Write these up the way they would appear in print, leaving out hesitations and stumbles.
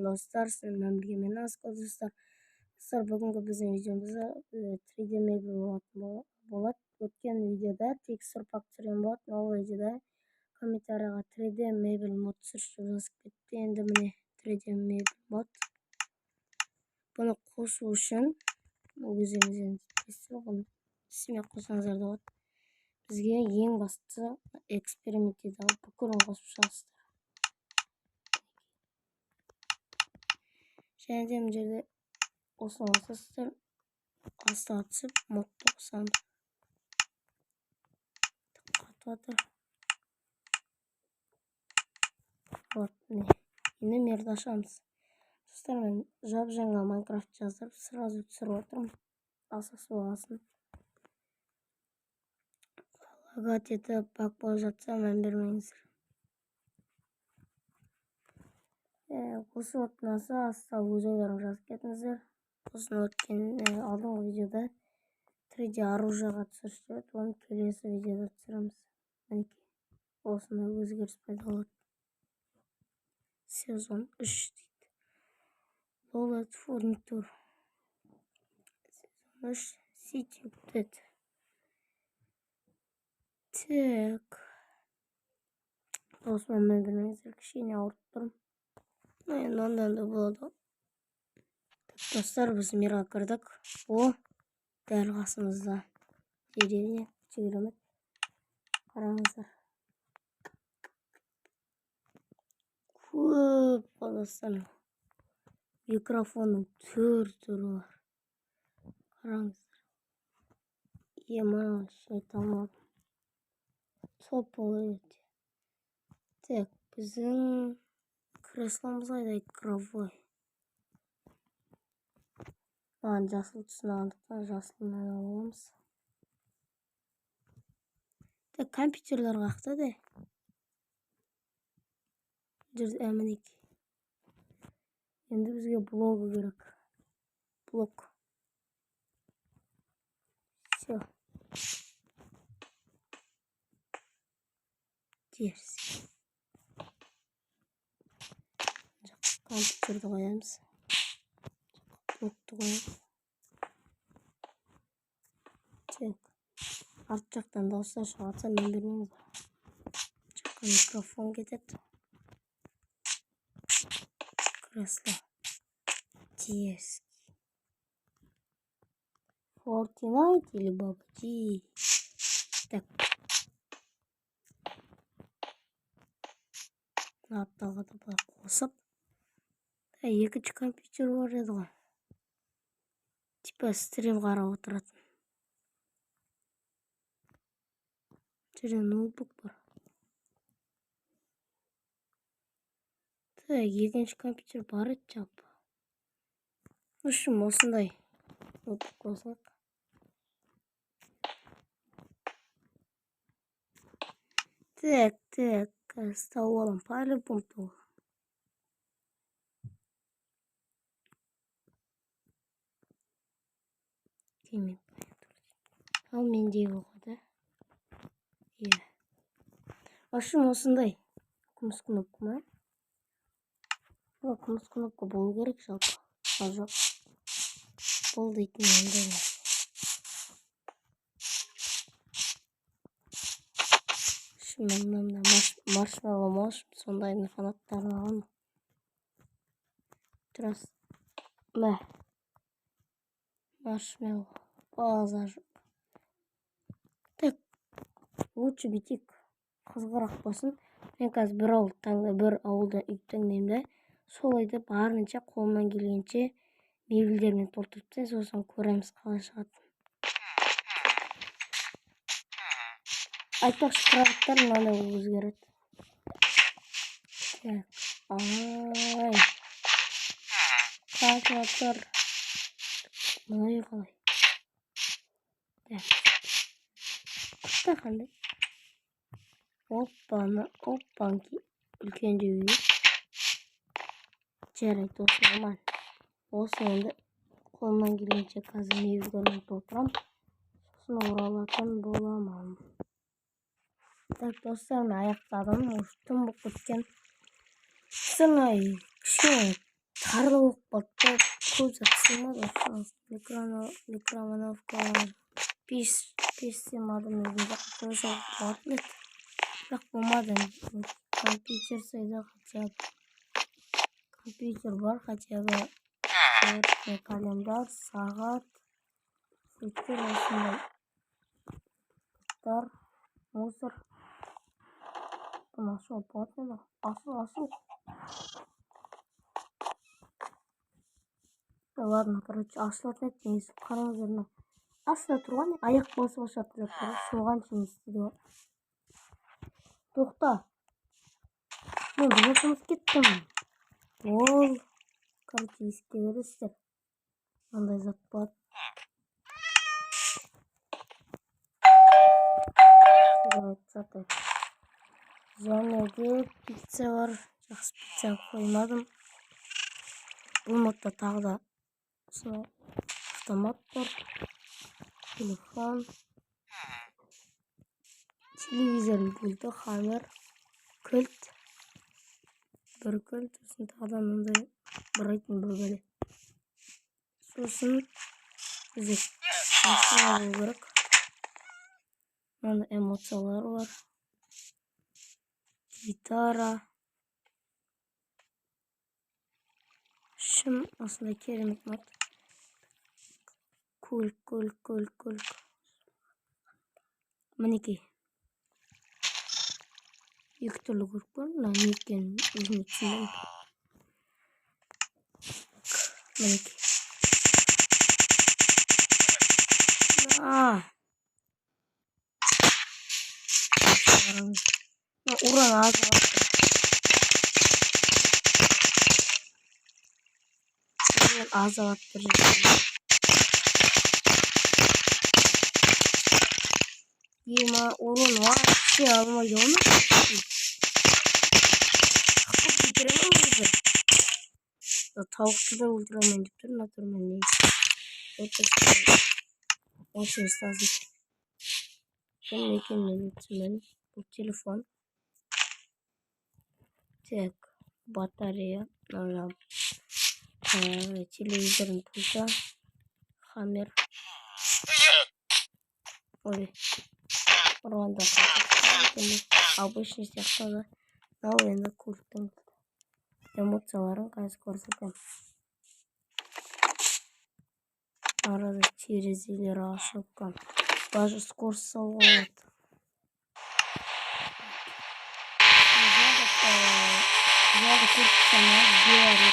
болатын достар, сіздермен бірге мен Асқар достар. Бүгінгі біздің видеомызда 3D мебель болады. Өткен видеода текстур пак түсірген болатын. Ол видеода комментарияға 3D мебель мод түсірші жазып кетті. Енді міне 3D мебель мод. Бұны қосу үшін өзіңізден бұны ісіме қосаңыздар да болады. Бізге ең бастысы эксперимент етіп бүкілін қосып шығасыздар. Және де мына жерде осыны қосасыздар. Астыға түсіп модты қосамыз. Қатып жатыр. Вот, міне. Енді мерді ашамыз. Достар, мен жап-жаңа Майнкрафт жаздырып, сразу түсіріп отырмын. Асасы болғасын. Лагат етіп, бак болып жатса, мән бермеңіздер. Осы отынасы астыға өз ойларын жазып кетіңіздер. Осыны өткен алдыңғы видеода 3D оружиеға түсіріп, оны келесі видеода түсіреміз. Мінекей, осыны өзгеріс пайда болады. Сезон 3 дейді. Лолет фурнитур. Сезон 3 Сити Update. Так. Осыны мен білмеңіздер, кішкене ауырып тұрмын. Енді ондан да болады. Достар, біз мирға кірдік. Дәл қасымызда деревня, керемет. Қараңыздар. Көп достар. Микрофонның түр-түрі бар. Қараңыздар. Ема, шайтанладым. Тополы өте. Так, біздің кресломыз қайда, игровой. Маған жасыл түсінағандықтан жасылынан аламыз. Так, компьютерлер қақта де. Мінекей. Енді бізге блогы керек. Блог. Все. Дерзкий. Компьютерді қоямыз. Блогты қоямыз. Так. Арт жақтан дауыстар шығатса, мен бермеңіз. Жаққа микрофон кетеді. Кресло. Дерзкий. Fortnite или PUBG. Так. Аптаға да бар қосып. Екінші компьютер бар еді ғой. Типа стрим қарап отыратын. Жерде ноутбук бар. Екінші компьютер бар еді жалпы. Үшім осындай ноутбук қосақ. Так. Стау алам, по-любому тауы. Ал мендей болғады. Ашым осындай. Күміс кнопка ма? Күміс кнопка болу керек жалпы. Жоқ. Бол дейтін енді. Шымымда маршмеллоу машым, сондайдың фанаттарын алған. Тұрас. Мә. Маршмеллоу. Базар жоқ. Так. Лучше битик. Қызғырақ болсын. Мен қазір бір ауылда үй таңдаймын да. Солайды барынша қолымнан келгенше мебельдермен толтырып, сосын көреміз қалай шығады. Айтпақшы құрағыттар мынандай өзгереді. Так. Ай. Қатып жатыр. Мынай қалай. Так. Құтта қандай. Оппанки. Үлкен үй. Жарайды, осы аман. Осы енді қолымнан келгенше қазір мебельдермен толтырам. Сосын оралатын боламын. Так, достар, мен аяқтадым. Тым болып кеткен. Сыңай, кішкене тарлы болып қалды да көп зат сыймады. Микроволновка пеш сыймады өзімде қойса болатын еді, бірақ болмады. Компьютер сыйды, хотя бы компьютер бар, хотя бы календарь, сағат, сөйткен осындай заттар, мусор. Бұны ашуға болатын еді. Ашу. Ладно, короче, ашылатын еді. Несі қараңыздар, ашыла тұрған аяқ басып ашады заттар. Соған шейін істеді. Тоқта. Мен бір жұмыс кеттім. Ол, короче, есікке бересіздер. Мынандай зат болады. Және де пицца бар. Жақсы пицца қоймадым. Бұл модда тағы да автомат бар. Телефон. Телевизордың пульті, хаммер, кілт. Бір кілт. Сосын тағы да мынандай бұрайтын бір бөле. Сосын бізде машина болу керек. Мында эмоциялар бар. Гитара. Шым, осындай керемет мод. Көлік. Мінекей. Екі түрлі көлік бар. Не екенін өзіме түсінбеймін. Мінекей. Уран азалаттыр. Ема, уран вообще алмайды оны. Қақпақ өлтіремін өзі. Тауықты да өлтіремін деп тұр, натурмен не. Очень стазы. Бұл мекенмен өтсімен. Бұл телефон. Так, батарея. Телевизордың пульті. Хаммер. Ой. Ұрғанда обычный сияқты. Ал енді көліктің эмоцияларын қайсы көрсетем. Арада терезелер ашылған. Даже скорость салуға болады. Жалды көлік сана DR-ді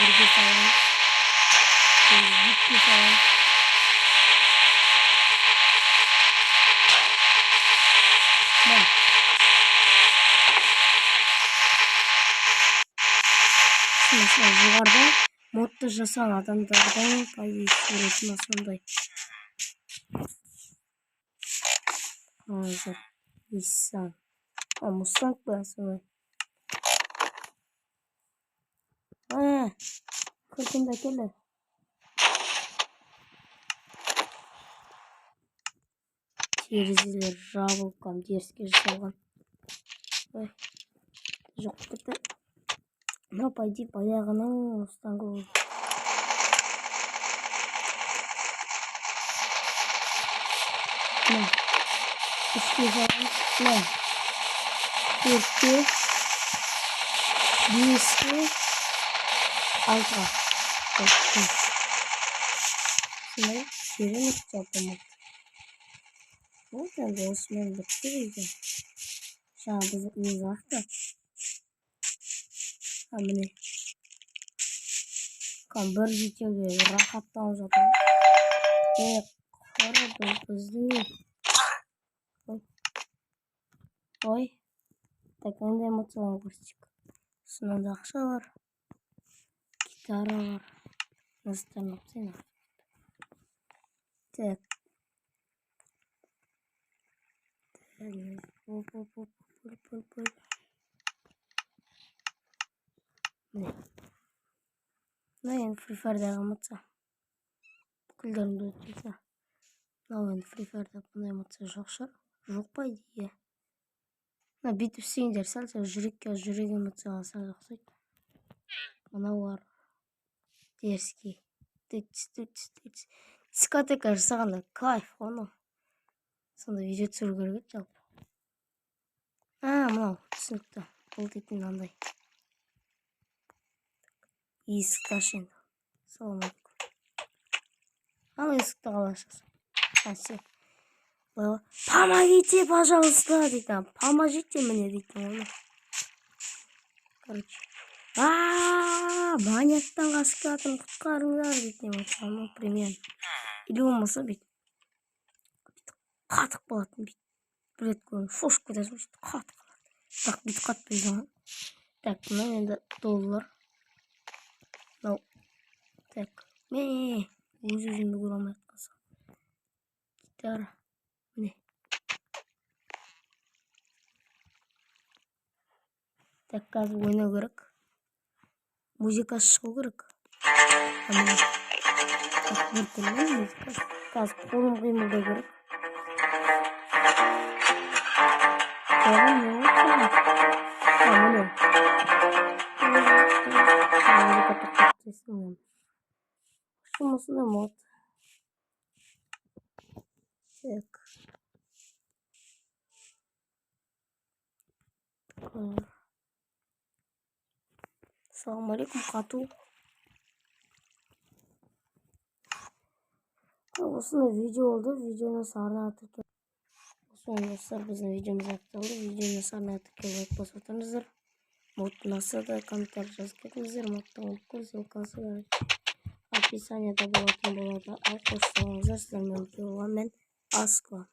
бірге салам. Бітке салам. Mesela жоғарда модты жасаған адамдардың позициясына сондай. Қазір Nissan. Mustang ба сондай. Көркемді әкелді. Терезелер жабылған, деріске жасалған. Жоқ бітті. Но пойди баяғының Мustang болды. Үшке жағын. Төртке. Беске. Алтыға. Şimdi şirin yapalım. Bu da osman bitti bize. Şu an bizim iyi vakti. Hamile. Kamber bitiyor. Rahattan zaten. Kara hızlı. Oy. Takında emotiyonu koştuk. Sınavda akşa var. Gitara var. Nasıl tanıpsın? Так. Пуль. Ну, енді Free Fire'дағы эмоция. Бүкілдерімді өтілсе. Мынау енді Free Fire'да бұндай эмоция жоқ шығар. Жоқ па идея. Бүйтіп істегендер сәл жүрек эмоцияға сәл ұқсайды. Мынау бар. Дерзкий. Тыц. Дискотека жасағанда кайф оны. Сонда видео түсіру керек еді жалпы. Мынау түсінікті. Бұл дейтін андай. Есікті аш енді. Салам алейкум. Ал есікті қалай ашасың? Помогите, пожалуйста, дейтін. Поможите мне, дейтін оны. Короче. Баняттан қашып жатырмын, құтқарыңдар дейтін. Ну, примерно. Или болмаса бейт. Қатық болатын бейт. Бір рет көрген шошып кетесің, қатық қалады. Так, бейт қатпайды. Так, мына енді доллар. Мынау. Так, өз-өзімді көре алмай жатқансың. Гитара. Міне. Так, қазір ойнау керек. Музыкасы шығу керек. Бір түрлі музыкасы. Қазір қолым қимылдау керек. Қолым не отырмын? Міне. Музыка тоқтатсың. Жұмысында мод. Так. Салам алейкум, қату. Осындай видео oldu. Videonun sarına atırken. Osman dostlar, bizim videomuz yaptı. Videonun sarına atırken like basıp atınızdır. Mod nasıl da komentar жазып кетіңіздер. Moddan olup көрсе қалсалар. Описаниеда болатын болады. Қош болыңыздар. Сіздермен бірге болған мен Асква.